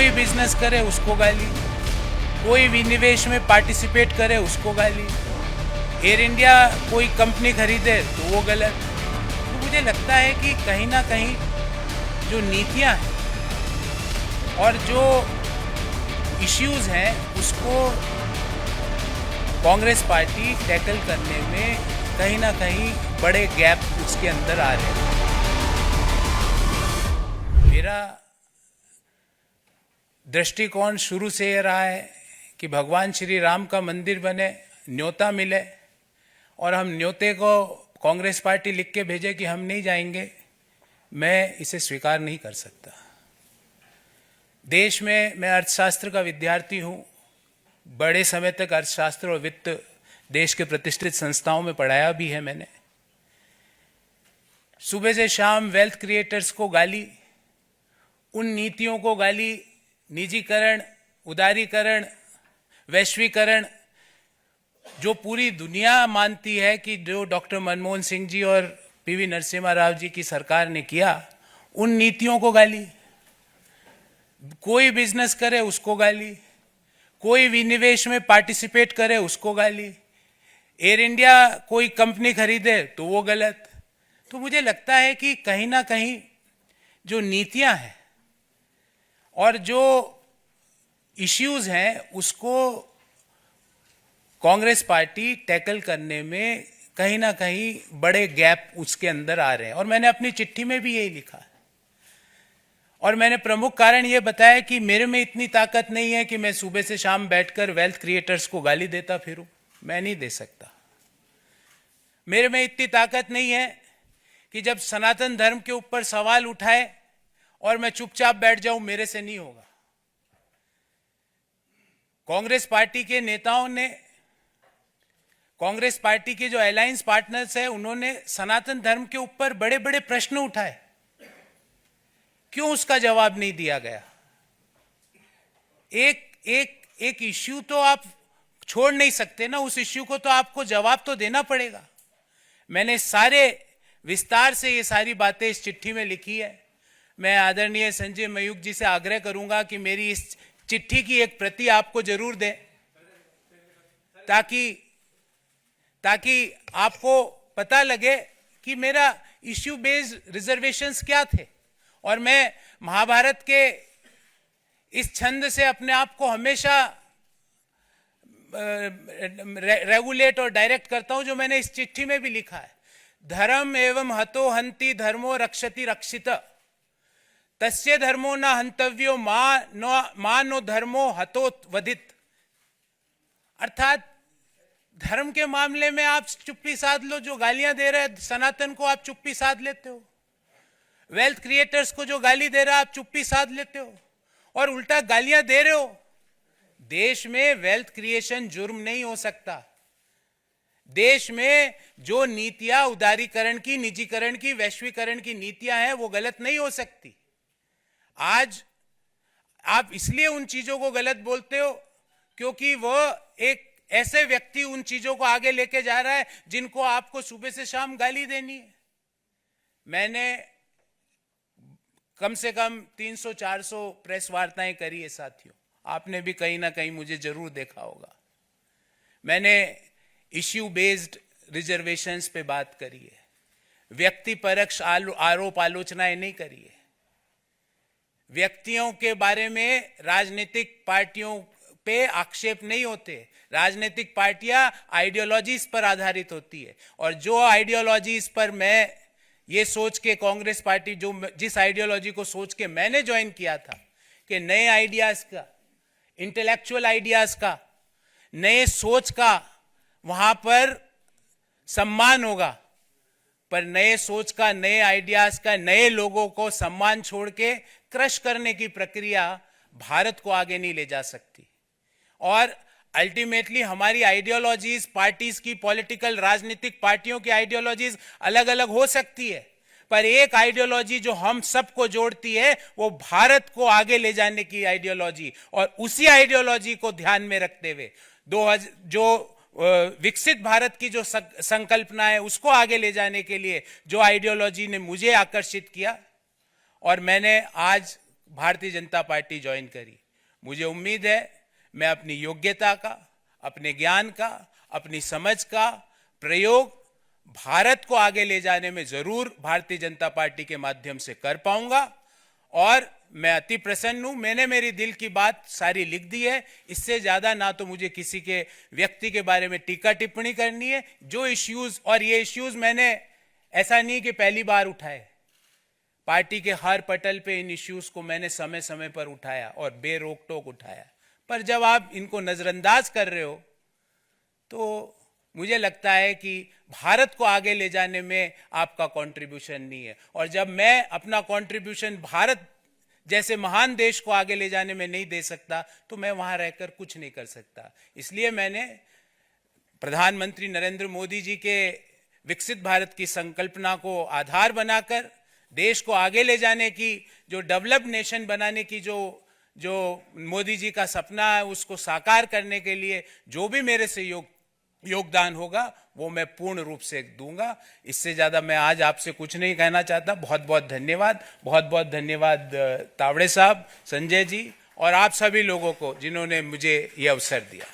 कोई बिजनेस करे उसको गाली, कोई विनिवेश में पार्टिसिपेट करे उसको गाली, एयर इंडिया कोई कंपनी खरीदे तो वो गलत। तो मुझे लगता है कि कहीं ना कहीं जो नीतियां हैं और जो इश्यूज हैं उसको कांग्रेस पार्टी टैकल करने में कहीं ना कहीं बड़े गैप उसके अंदर आ रहे हैं। मेरा दृष्टिकोण शुरू से ये रहा है कि भगवान श्री राम का मंदिर बने, न्योता मिले और हम न्योते को कांग्रेस पार्टी लिख के भेजे कि हम नहीं जाएंगे, मैं इसे स्वीकार नहीं कर सकता। देश में मैं अर्थशास्त्र का विद्यार्थी हूँ, बड़े समय तक अर्थशास्त्र और वित्त देश के प्रतिष्ठित संस्थाओं में पढ़ाया भी है मैंने। सुबह से शाम वेल्थ क्रिएटर्स को गाली, उन नीतियों को गाली, निजीकरण, उदारीकरण, वैश्वीकरण, जो पूरी दुनिया मानती है कि जो डॉक्टर मनमोहन सिंह जी और पीवी नरसिम्हा राव जी की सरकार ने किया, उन नीतियों को गाली। कोई बिजनेस करे उसको गाली, कोई विनिवेश में पार्टिसिपेट करे उसको गाली, एयर इंडिया कोई कंपनी खरीदे तो वो गलत। तो मुझे लगता है कि कहीं ना कहीं जो नीतियां हैं और जो इश्यूज हैं उसको कांग्रेस पार्टी टैकल करने में कहीं ना कहीं बड़े गैप उसके अंदर आ रहे हैं। और मैंने अपनी चिट्ठी में भी यही लिखा है और मैंने प्रमुख कारण ये बताया कि मेरे में इतनी ताकत नहीं है कि मैं सुबह से शाम बैठकर वेल्थ क्रिएटर्स को गाली देता फिरूं, मैं नहीं दे सकता। मेरे में इतनी ताकत नहीं है कि जब सनातन धर्म के ऊपर सवाल उठाए और मैं चुपचाप बैठ जाऊं, मेरे से नहीं होगा। कांग्रेस पार्टी के नेताओं ने, कांग्रेस पार्टी के जो अलायंस पार्टनर्स हैं, उन्होंने सनातन धर्म के ऊपर बड़े बड़े प्रश्न उठाए, क्यों उसका जवाब नहीं दिया गया? एक इश्यू तो आप छोड़ नहीं सकते ना, उस इश्यू को तो आपको जवाब तो देना पड़ेगा। मैंने सारे विस्तार से ये सारी बातें इस चिट्ठी में लिखी है। मैं आदरणीय संजय मयूख जी से आग्रह करूंगा कि मेरी इस चिट्ठी की एक प्रति आपको जरूर दें, ताकि आपको पता लगे कि मेरा इश्यू बेस्ड रिजर्वेशंस क्या थे। और मैं महाभारत के इस छंद से अपने आप को हमेशा रेगुलेट और डायरेक्ट करता हूं, जो मैंने इस चिट्ठी में भी लिखा है। धर्म एवं हतो हंति धर्मो रक्षति रक्षित, तस्य धर्मो न हंतव्यो मा नो धर्मो हतो वधित। अर्थात धर्म के मामले में आप चुप्पी साध लो, जो गालियां दे रहे हैं सनातन को आप चुप्पी साध लेते हो, वेल्थ क्रिएटर्स को जो गाली दे रहा है आप चुप्पी साध लेते हो और उल्टा गालियां दे रहे हो। देश में वेल्थ क्रिएशन जुर्म नहीं हो सकता। देश में जो नीतियां उदारीकरण की, निजीकरण की, वैश्वीकरण की नीतियां हैं वो गलत नहीं हो सकती। आज आप इसलिए उन चीजों को गलत बोलते हो क्योंकि वो एक ऐसे व्यक्ति उन चीजों को आगे लेके जा रहा है जिनको आपको सुबह से शाम गाली देनी है। मैंने कम से कम 300-400 प्रेस वार्ताएं करी है साथियों, आपने भी कहीं ना कहीं मुझे जरूर देखा होगा। मैंने इश्यू बेस्ड रिजर्वेशंस पे बात करी है, व्यक्ति परक्ष आरोप आलोचनाएं नहीं करी है। व्यक्तियों के बारे में राजनीतिक पार्टियों पे आक्षेप नहीं होते। राजनीतिक पार्टियां आइडियोलॉजीज पर आधारित होती है और जो आइडियोलॉजीज पर मैं ये सोच के कांग्रेस पार्टी, जिस आइडियोलॉजी को सोच के मैंने ज्वाइन किया था कि नए आइडियाज का, इंटेलेक्चुअल आइडियाज का, नए सोच का वहां पर सम्मान होगा, पर नए सोच का, नए आइडियाज का, नए लोगों को सम्मान छोड़ के क्रश करने की प्रक्रिया भारत को आगे नहीं ले जा सकती। और अल्टीमेटली हमारी आइडियोलॉजीज, पार्टीज की, पॉलिटिकल राजनीतिक पार्टियों की आइडियोलॉजीज अलग अलग हो सकती है, पर एक आइडियोलॉजी जो हम सबको जोड़ती है वो भारत को आगे ले जाने की आइडियोलॉजी, और उसी आइडियोलॉजी को ध्यान में रखते हुए जो विकसित भारत की जो संकल्पना है उसको आगे ले जाने के लिए जो आइडियोलॉजी ने मुझे आकर्षित किया, और मैंने आज भारतीय जनता पार्टी ज्वाइन करी। मुझे उम्मीद है मैं अपनी योग्यता का, अपने ज्ञान का, अपनी समझ का प्रयोग भारत को आगे ले जाने में जरूर भारतीय जनता पार्टी के माध्यम से कर पाऊंगा। और मैं अति प्रसन्न हूं, मैंने मेरी दिल की बात सारी लिख दी है। इससे ज्यादा ना तो मुझे किसी के व्यक्ति के बारे में टीका टिप्पणी करनी है। जो इश्यूज, और ये इश्यूज मैंने ऐसा नहीं कि पहली बार उठाए, पार्टी के हर पटल पे इन इश्यूज को मैंने समय समय पर उठाया और बेरोक टोक उठाया। पर जब आप इनको नजरअंदाज कर रहे हो तो मुझे लगता है कि भारत को आगे ले जाने में आपका कंट्रीब्यूशन नहीं है। और जब मैं अपना कंट्रीब्यूशन भारत जैसे महान देश को आगे ले जाने में नहीं दे सकता तो मैं वहां रहकर कुछ नहीं कर सकता। इसलिए मैंने प्रधानमंत्री नरेंद्र मोदी जी के विकसित भारत की संकल्पना को आधार बनाकर देश को आगे ले जाने की, जो डेवलप्ड नेशन बनाने की जो मोदी जी का सपना है, उसको साकार करने के लिए जो भी मेरे से योगदान होगा वो मैं पूर्ण रूप से दूंगा। इससे ज़्यादा मैं आज आपसे कुछ नहीं कहना चाहता। बहुत बहुत धन्यवाद, बहुत बहुत धन्यवाद तावड़े साहब, संजय जी और आप सभी लोगों को जिन्होंने मुझे ये अवसर दिया।